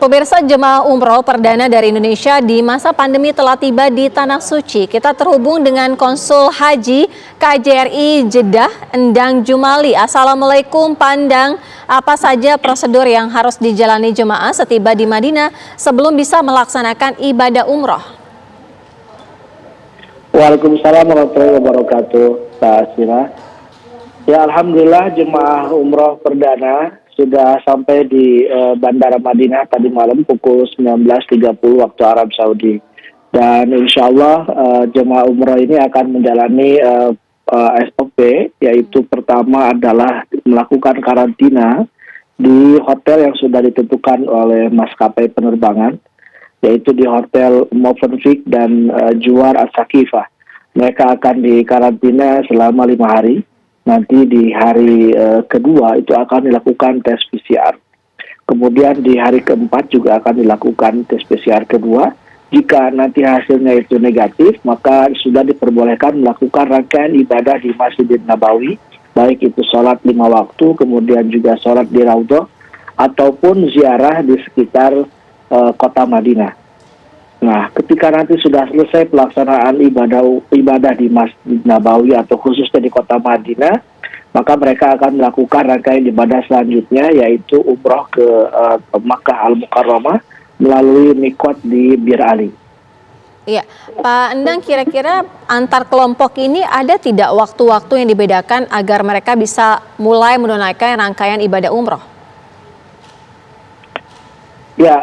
Pemirsa, jemaah umroh perdana dari Indonesia di masa pandemi telah tiba di Tanah Suci. Kita terhubung dengan Konsul Haji KJRI Jeddah, Endang Jumali. Assalamualaikum Pak Endang, apa saja prosedur yang harus dijalani jemaah setiba di Madinah sebelum bisa melaksanakan ibadah umroh? Waalaikumsalam warahmatullahi wabarakatuh, Pak Asira. Ya, alhamdulillah jemaah umroh perdana sudah sampai di Bandara Madinah tadi malam pukul 19.30 waktu Arab Saudi. Dan insya Allah jemaah umroh ini akan menjalani SOP, yaitu pertama adalah melakukan karantina di hotel yang sudah ditentukan oleh maskapai penerbangan, yaitu di Hotel Movenpick dan Juar As-Sakifah. Mereka akan dikarantina selama 5 hari. Nanti di hari kedua itu akan dilakukan tes PCR. Kemudian di hari keempat juga akan dilakukan tes PCR kedua. Jika nanti hasilnya itu negatif, maka sudah diperbolehkan melakukan rangkaian ibadah di Masjidin Nabawi, baik itu sholat 5 waktu, kemudian juga sholat di Raudhah, ataupun ziarah di sekitar kota Madinah. Nah, ketika nanti sudah selesai pelaksanaan ibadah di Masjid Nabawi atau khususnya di kota Madinah, maka mereka akan melakukan rangkaian ibadah selanjutnya, yaitu umroh ke Makkah Al-Mukarramah melalui mikot di Bir Ali. Iya, Pak Endang, kira-kira antar kelompok ini ada tidak waktu-waktu yang dibedakan agar mereka bisa mulai menunaikan rangkaian ibadah umroh? Ya,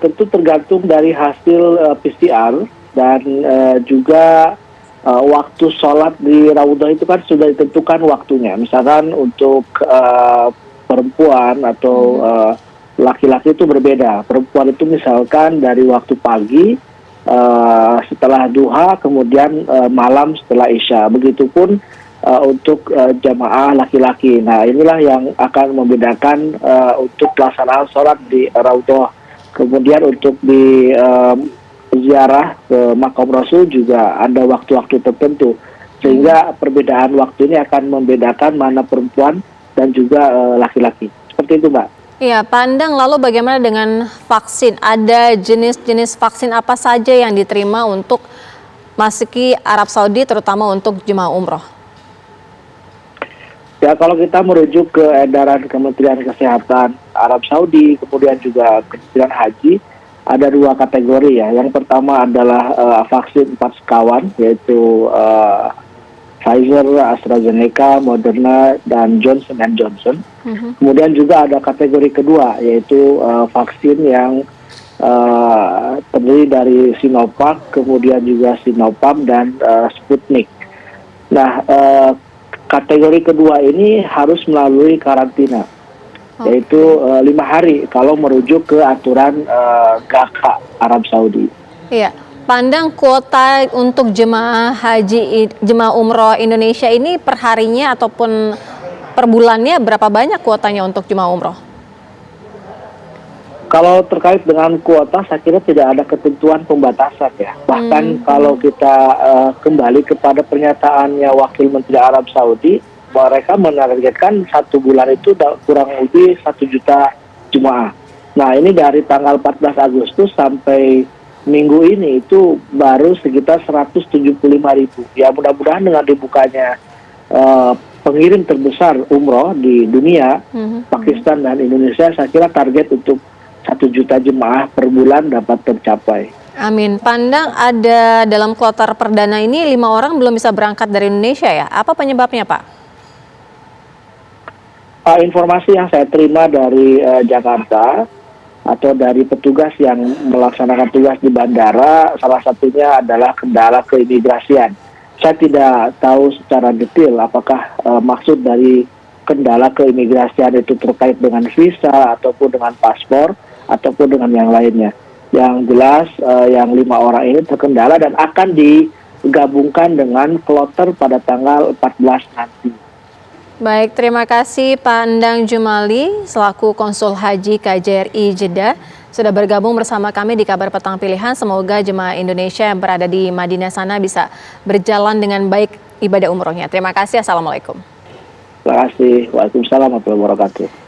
tentu tergantung dari hasil PCR dan juga waktu sholat di Raudhah itu kan sudah ditentukan waktunya. Misalkan untuk perempuan atau laki-laki itu berbeda. Perempuan itu misalkan dari waktu pagi setelah duha, kemudian malam setelah isya. Begitupun untuk jamaah laki-laki. Nah, inilah yang akan membedakan untuk pelaksanaan sholat di Raudhah. Kemudian untuk di ziarah ke makam Rasul juga ada waktu-waktu tertentu. Sehingga perbedaan waktu ini akan membedakan mana perempuan dan juga laki-laki. Seperti itu, Mbak. Iya, Pak Endang, lalu bagaimana dengan vaksin? Ada jenis-jenis vaksin apa saja yang diterima untuk masuki Arab Saudi, terutama untuk jemaah umroh? Ya, kalau kita merujuk ke edaran Kementerian Kesehatan Arab Saudi, kemudian juga Kementerian Haji, ada 2 kategori ya. Yang pertama adalah vaksin 4 sekawan, yaitu Pfizer, AstraZeneca, Moderna, dan Johnson & Johnson. Kemudian juga ada kategori kedua, yaitu vaksin yang terdiri dari Sinovac, kemudian juga Sinopharm, dan Sputnik. Nah, kategori kedua ini harus melalui karantina, yaitu 5 hari kalau merujuk ke aturan GAKA Arab Saudi. Iya, pandang kuota untuk jemaah haji, jemaah umroh Indonesia ini per harinya ataupun per bulannya berapa banyak kuotanya untuk jemaah umroh? Kalau terkait dengan kuota, saya kira tidak ada ketentuan pembatasan ya. Bahkan kalau kita kembali kepada pernyataannya Wakil Menteri Arab Saudi, mereka menargetkan 1 bulan itu kurang lebih 1 juta jemaah. Nah, ini dari tanggal 14 Agustus sampai minggu ini itu baru sekitar 175.000. Ya, mudah-mudahan dengan dibukanya pengirim terbesar umroh di dunia, Pakistan dan Indonesia, saya kira target untuk 1 juta jemaah per bulan dapat tercapai. Amin. Pandang ada dalam kloter perdana ini 5 orang belum bisa berangkat dari Indonesia ya. Apa penyebabnya, Pak? Informasi yang saya terima dari Jakarta atau dari petugas yang melaksanakan tugas di bandara, salah satunya adalah kendala keimigrasian. Saya tidak tahu secara detail apakah maksud dari kendala keimigrasian itu terkait dengan visa ataupun dengan paspor ataupun dengan yang lainnya. Yang jelas yang 5 orang ini terkendala dan akan digabungkan dengan kloter pada tanggal 14 nanti. Baik, terima kasih Pak Endang Jumali selaku Konsul Haji KJRI Jeddah sudah bergabung bersama kami di Kabar Petang Pilihan. Semoga jemaah Indonesia yang berada di Madinah sana bisa berjalan dengan baik ibadah umrohnya. Terima kasih. Assalamualaikum. Terima kasih. Waalaikumsalam warahmatullahi wabarakatuh.